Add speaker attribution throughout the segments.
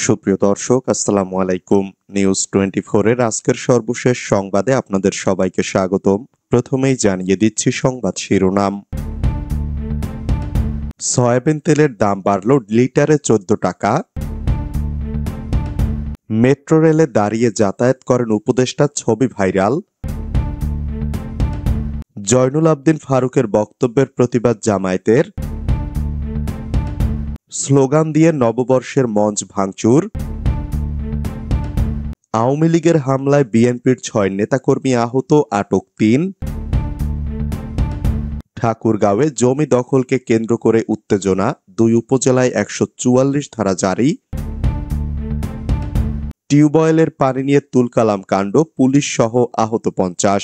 Speaker 1: সুপ্রিয় দর্শক, আসসালামু আলাইকুম। নিউজ 24 এর আজকের সর্বশেষ সংবাদে আপনাদের সবাইকে স্বাগতম। প্রথমেই জানিয়ে দিচ্ছি সংবাদ শিরোনাম। সয়াবিন তেলের দাম বাড়ল লিটারে 14 টাকা। মেট্রো রেলে দাঁড়িয়ে যাতায়াত করেন উপদেষ্টা, ছবি ভাইরাল। জয়নুল আবদিন ফারুকের বক্তব্যের প্রতিবাদ জামায়াতের। স্লোগান দিয়ে নববর্ষের মঞ্চ ভাঙচুর। আওয়ামী লীগের হামলায় বিএনপির 6 নেতাকর্মী আহত, আটক 3। ঠাকুরগাঁওয়ে জমি দখলকে কেন্দ্র করে উত্তেজনা, 2 উপজেলায় 144 ধারা জারি। টিউবওয়েলের পানি নিয়ে তুলকালাম কাণ্ড, পুলিশ সহ আহত 50।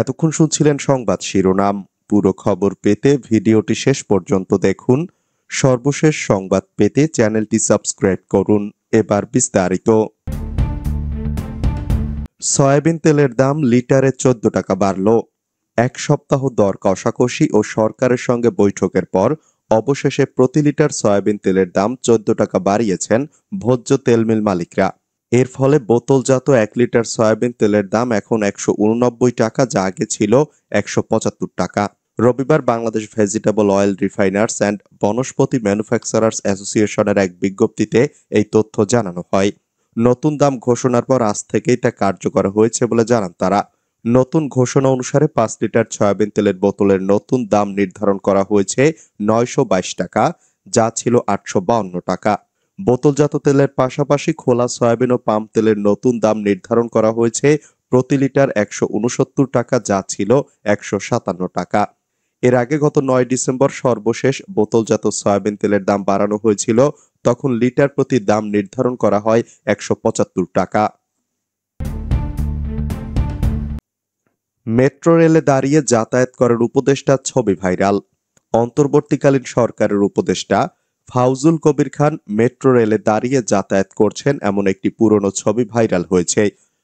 Speaker 1: এতক্ষণ শুনছিলেন সংবাদ শিরোনাম। পুরো খবর পেতে ভিডিওটি শেষ পর্যন্ত দেখুন। সর্বশেষ সংবাদ পেতে চ্যানেলটি সাবস্ক্রাইব করুন। এবার বিস্তারিত। সয়াবিন তেলের দাম লিটারে 14 টাকা বাড়ল। এক সপ্তাহ দর কষাকষি ও সরকারের সঙ্গে বৈঠকের পর অবশেষে প্রতি লিটার সয়াবিন তেলের দাম 14 টাকা বাড়িয়েছেন ভোজ্য তেলমিল মালিকরা। এর ফলে বোতলজাত 1 লিটার সয়াবিন তেলের দাম এখন 189 টাকা, যা আগে ছিল 175 টাকা। রবিবার Bangladesh vegetable oil refiners and Vanaspati manufacturers অ্যাসোসিয়েশনের এক বিজ্ঞপ্তিতে এই তথ্য জানানো হয়। নতুন দাম ঘোষণার পর আজ থেকেই তা কার্যকর হয়েছে বলে জানান তারা। নতুন ঘোষণা অনুসারে 5 লিটার সয়াবিন তেলের বোতলের নতুন দাম নির্ধারণ করা হয়েছে 922 টাকা, যা ছিল 852 টাকা। বোতলজাত তেলের পাশাপাশি খোলা সয়াবিন ও পাম তেলের নতুন দাম নির্ধারণ করা হয়েছে প্রতি লিটার 169 টাকা, যা ছিল 157 টাকা। এর আগে গত 9 ডিসেম্বর সর্বশেষ বোতলজাত সয়াবিন তেলের দাম বাড়ানো হয়েছিল। তখন লিটার প্রতি দাম নির্ধারণ করা হয় 175 টাকা। মেট্রো রেলে দাঁড়িয়ে যাতায়াত করেন উপদেষ্টা, ছবি ভাইরাল। অন্তর্বর্তীকালীন সরকারের উপদেষ্টা ফাউজুল কবির খান মেট্রো রেলে দাঁড়িয়ে যাতায়াত করছেন এমন একটি পুরনো ছবি ভাইরাল হয়েছে।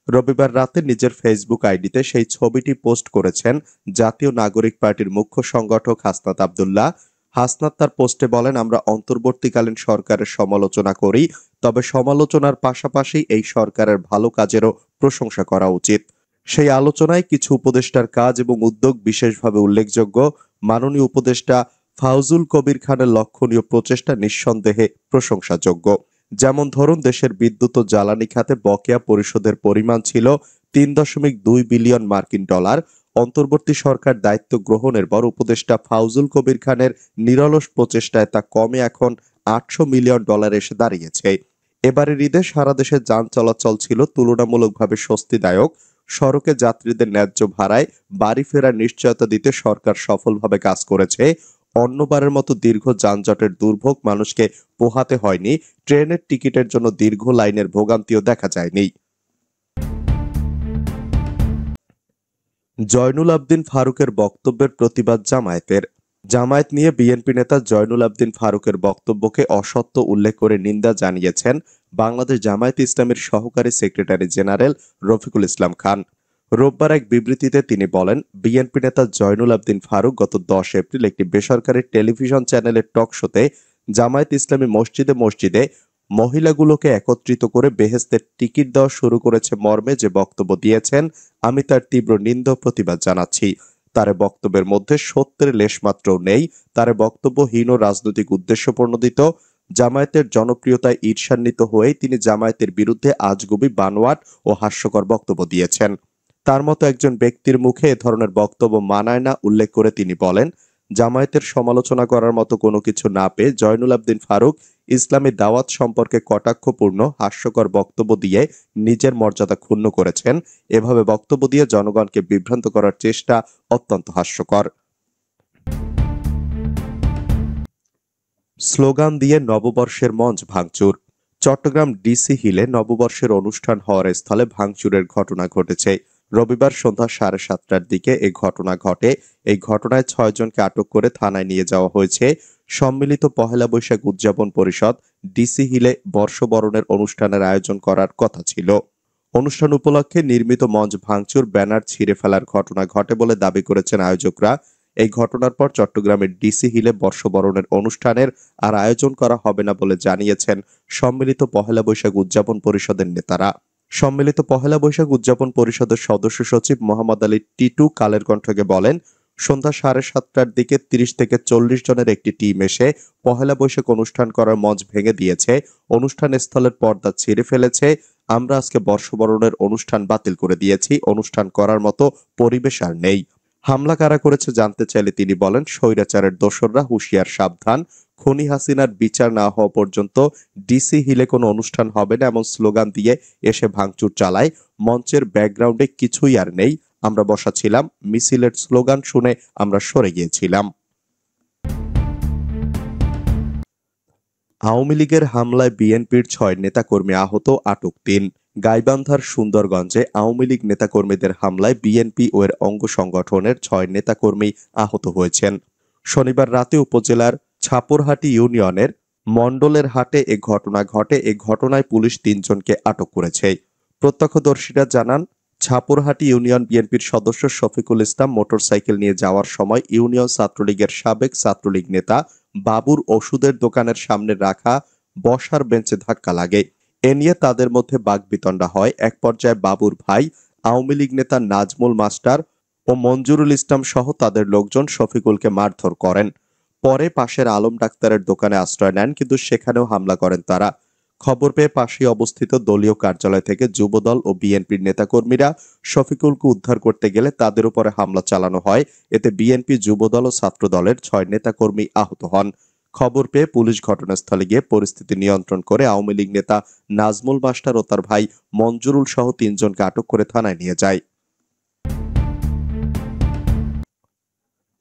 Speaker 1: রবিবার রাতে নিজের ফেসবুক আইডিতে সেই ছবিটি পোস্ট করেছেন জাতীয় নাগরিক পার্টির মুখ্য সংগঠক হাসনাত আব্দুল্লাহ। হাসনাত তার পোস্টে বলেন, আমরা অন্তর্বর্তীকালীন সরকারের সমালোচনা করি, তবে সমালোচনার পাশাপাশি এই সরকারের ভালো কাজেরও প্রশংসা করা উচিত। সেই আলোচনায় কিছু উপদেষ্টার কাজ এবং উদ্যোগ বিশেষভাবে উল্লেখযোগ্য। মাননীয় উপদেষ্টা ফাউজুল কবির খানের লক্ষণীয় প্রচেষ্টা নিঃসন্দেহে প্রশংসাযোগ্য। যেমন ধরুন, দেশের বিদ্যুৎ ও জ্বালানি খাতে বকেয়া পরিশোধের পরিমাণ ছিল 3.2 বিলিয়ন মার্কিন ডলার। অন্তর্বর্তী সরকার দায়িত্ব গ্রহণের পর উপদেষ্টা ফাউজুল কবির খানের নিরলস প্রচেষ্টায় তা কমে এখন 800 মিলিয়ন ডলার এসে দাঁড়িয়েছে। এবারের ঈদে সারা দেশে যান চলাচল ছিল তুলনামূলকভাবে স্বস্তিদায়ক। সড়কে যাত্রীদের ন্যায্য ভাড়ায় বাড়ি ফেরার নিশ্চয়তা দিতে সরকার সফলভাবে কাজ করেছে। অন্যবারের মতো দীর্ঘ যানজটের দুর্ভোগ মানুষকে পোহাতে হয়নি। ট্রেনের টিকিটের জন্য দীর্ঘ লাইনের ভোগান্তিও দেখা যায়নি। জয়নুল আবদিন ফারুকের বক্তব্যের প্রতিবাদ জামায়াতের। জামায়াত নিয়ে বিএনপি নেতা জয়নুল আবদিন ফারুকের বক্তব্যকে অসত্য উল্লেখ করে নিন্দা জানিয়েছেন বাংলাদেশ জামায়াত ইসলামীর সহকারী সেক্রেটারি জেনারেল রফিকুল ইসলাম খান। রোববার এক বিবৃতিতে তিনি বলেন, বিএনপি নেতা জয়নুল আবদিন ফারুক গত 10 এপ্রিল একটি বেসরকারি টেলিভিশন চ্যানেলের টক শোতে জামায়াত ইসলামী মসজিদে মসজিদে মহিলাগুলোকে একত্রিত করে বেহেশতের টিকিট দেওয়া শুরু করেছে মর্মে যে বক্তব্য দিয়েছেন, আমি তার তীব্র নিন্দা প্রতিবাদ জানাচ্ছি। তার বক্তব্যের মধ্যে সত্যের লেশমাত্রও নেই। তার বক্তব্য হীন রাজনৈতিক উদ্দেশ্যপ্রণোদিত। জামায়াতের জনপ্রিয়তায় ঈর্ষান্বিত হয়ে তিনি জামায়াতের বিরুদ্ধে আজগুবি, বানোয়াট ও হাস্যকর বক্তব্য দিয়েছেন। তার মতো একজন ব্যক্তির মুখে এ ধরনের বক্তব্য মানায় না উল্লেখ করে তিনি বলেন, জামায়াতের সমালোচনা করার মতো কোনো কিছু না পেয়ে জয়নুল আবদিন ফারুক ইসলামী দাওয়াত সম্পর্কে কটাক্ষপূর্ণ হাস্যকর বক্তব্য দিয়ে নিজের মর্যাদা ক্ষুণ্ণ করেছেন। এভাবে বক্তব্য দিয়ে জনগণকে বিভ্রান্ত করার চেষ্টা অত্যন্ত হাস্যকর। স্লোগান দিয়ে নববর্ষের মঞ্চ ভাঙচুর। চট্টগ্রাম ডিসি হিলে নববর্ষের অনুষ্ঠান হওয়ার স্থলে ভাঙচুরের ঘটনা ঘটেছে। রবিবার সন্ধ্যা 7:30টার দিকে এই ঘটনা ঘটে। এই ঘটনায় 6 জনকে আটক করে থানায় নিয়ে যাওয়া হয়েছে। সম্মিলিত পহেলা বৈশাখ উদযাপন পরিষদ ডিসি হিলে বর্ষবরণের অনুষ্ঠানের আয়োজন করার কথা ছিল। অনুষ্ঠান উপলক্ষে নির্মিত মঞ্চ ভাঙচুর, ব্যানার ছিঁড়ে ফেলার ঘটনা ঘটে বলে দাবি করেছেন আয়োজকরা। এই ঘটনার পর চট্টগ্রামের ডিসি হিলে বর্ষবরণের অনুষ্ঠানের আর আয়োজন করা হবে না বলে জানিয়েছেন সম্মিলিত পহেলা বৈশাখ উদযাপন পরিষদের নেতারা। সম্মিলিত পহেলা বৈশাখ উদযাপন পরিষদের সদস্য সচিব মোহাম্মদ আলী টিটু কালের কণ্ঠকে বলেন, সন্ধ্যা 7:30টার দিকে 30 থেকে 40 জনের একটি টিম এসে পহেলা বৈশাখ অনুষ্ঠান করার মঞ্চ ভেঙে দিয়েছে, অনুষ্ঠান স্থলের পর্দা ছিঁড়ে ফেলেছে। আমরা আজকে বর্ষবরণের অনুষ্ঠান বাতিল করে দিয়েছি, অনুষ্ঠান করার মতো পরিবেশ আর নেই। হামলা কারা করেছে জানতে চাইলে তিনি বলেন, স্বৈরাচারের দোসররা হুঁশিয়ার সাবধান, খুনি হাসিনার বিচার না হওয়া পর্যন্ত ডিসি হিলে কোনো অনুষ্ঠান হবে না এমন স্লোগান দিয়ে এসে ভাঙচুর চালায়। মঞ্চের ব্যাকগ্রাউন্ডে কিছুই আর নেই, আমরা বসা ছিলাম, মিছিলের স্লোগান শুনে আমরা সরে গিয়েছিলাম। আওয়ামী লীগের হামলায় বিএনপির 6 নেতাকর্মী আহত, আটক 3। গাইবান্ধার সুন্দরগঞ্জে আওয়ামী লীগ নেতাকর্মীদের হামলায় বিএনপি ও এর অঙ্গ সংগঠনের 6 নেতাকর্মী আহত হয়েছেন। শনিবার রাতে উপজেলার ছাপরহাটি ইউনিয়নের মণ্ডলের হাটে এ ঘটনা ঘটে। এ ঘটনায় পুলিশ 3 জনকে আটক করেছে। প্রত্যক্ষদর্শীরা জানান, ছাপরহাটি ইউনিয়ন বিএনপির সদস্য শফিকুল ইসলাম মোটরসাইকেল নিয়ে যাওয়ার সময় ইউনিয়ন ছাত্রলীগের সাবেক ছাত্রলীগ নেতা বাবুর ওষুধের দোকানের সামনে রাখা বসার বেঞ্চে ধাক্কা লাগে। এ নিয়ে তাদের মধ্যে বাকবিতণ্ডা হয়। এক পর্যায়ে বাবুর ভাই আওয়ামী লীগ নেতা নাজমুল মাস্টার ও মঞ্জুরুল ইসলাম সহ তাদের লোকজন শফিকুলকে মারধর করেন। পরে পাশের আলম ডাক্তারের দোকানে আশ্রয় নেন, কিন্তু সেখানেও হামলা করেন তারা। খবর পেয়ে পাশেই অবস্থিত দলীয় কার্যালয় থেকে যুবদল ও বিএনপির নেতাকর্মীরা শফিকুলকে উদ্ধার করতে গেলে তাদের উপরে হামলা চালানো হয়। এতে বিএনপি, যুবদল ও ছাত্রদলের 6 নেতাকর্মী আহত হন। খবর পেয়ে পুলিশ ঘটনাস্থলে গিয়ে পরিস্থিতি নিয়ন্ত্রণ করে আওয়ামী লীগ নেতা নাজমুল মাস্টার ও তার ভাই মঞ্জুরুল সহ 3 জনকে আটক করে থানায় নিয়ে যায়।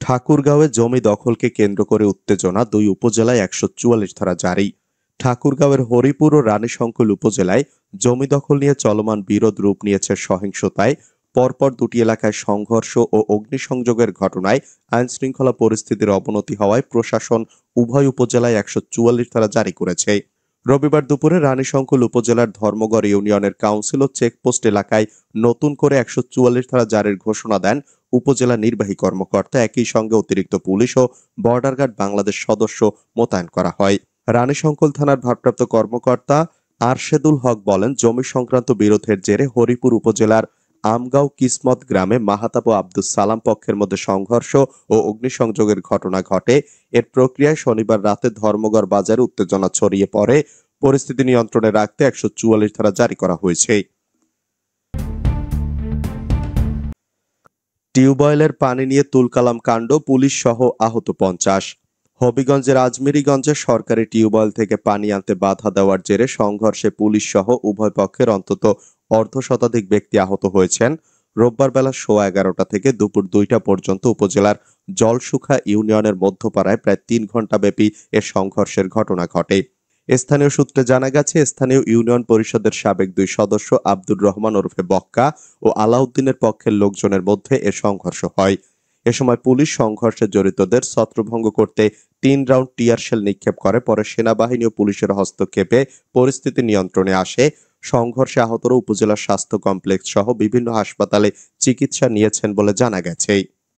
Speaker 1: ঠাকুরগাঁওয়ে জমি দখলকে কেন্দ্র করে উত্তেজনা, 2 উপজেলায় 144 ধারা জারি। ঠাকুরগাঁওয়ের হরিপুর ও রানীশঙ্কল উপজেলায় জমি দখল নিয়ে চলমান বিরোধ রূপ নিয়েছে সহিংসতায়। পরপর 2টি এলাকায় সংঘর্ষ ও অগ্নিসংযোগের ঘটনায় আইনশৃঙ্খলা পরিস্থিতির অবনতি হওয়ায় প্রশাসন উভয় উপজেলায় 144 ধারা জারি করেছে। রবিবার দুপুরে রানীশঙ্কল উপজেলার ধর্মগড় ইউনিয়নের কাউন্সিল ও চেকপোস্ট এলাকায় নতুন করে 144 ধারা জারির ঘোষণা দেন উপজেলা নির্বাহী কর্মকর্তা। একই সঙ্গে অতিরিক্ত পুলিশ ও বর্ডার গার্ড বাংলাদেশ সদস্য মোতায়েন করা হয়। রানীশঙ্কল থানার ভারপ্রাপ্ত কর্মকর্তা আরশেদুল হক বলেন, জমি সংক্রান্ত বিরোধের জেরে হরিপুর উপজেলার আমগাঁও কিসমত গ্রামে মাহাতাব ও আব্দুস সালাম পক্ষের মধ্যে সংঘর্ষ ও অগ্নিসংযোগের ঘটনা ঘটে। এর প্রক্রিয়ায় শনিবার রাতে ধর্মগড় বাজারে উত্তেজনা ছড়িয়ে পড়ে। পরিস্থিতি নিয়ন্ত্রণে রাখতে 144 ধারা জারি করা হয়েছে। টিউবওয়েলের পানি নিয়ে তুলকালাম কাণ্ড, পুলিশ সহ আহত 50। হবিগঞ্জের আজমিরিগঞ্জে সরকারি টিউবওয়েল থেকে পানি আনতে বাধা দেওয়ার জেরে সংঘর্ষে পুলিশ সহ উভয় পক্ষের অন্তত অর্ধশতাধিক ব্যক্তি আহত হয়েছেন। রোববার বেলা 11:15 থেকে দুপুর 2টা পর্যন্ত উপজেলার জলসুখা ইউনিয়নের মধ্যপাড়ায় প্রায় 3 ঘণ্টা ব্যাপী এ সংঘর্ষের ঘটনা ঘটে। স্থানীয় সূত্রে জানা গেছে, স্থানীয় ইউনিয়ন পরিষদের সাবেক 2 সদস্য আব্দুর রহমান ওরফে বক্কা ও আলাউদ্দিনের পক্ষের লোকজনের মধ্যে এ সংঘর্ষ হয়। এ সময় পুলিশ সংঘর্ষে জড়িতদের ছত্রভঙ্গ করতে 3 রাউন্ড টিয়ার শেল নিক্ষেপ করে। পরে সেনাবাহিনী ও পুলিশের হস্তক্ষেপে পরিস্থিতি নিয়ন্ত্রণে আসে। সংঘর্ষে আহতরা উপজেলা স্বাস্থ্য কমপ্লেক্স সহ বিভিন্ন হাসপাতালে চিকিৎসা নিয়েছেন বলে জানা গেছে।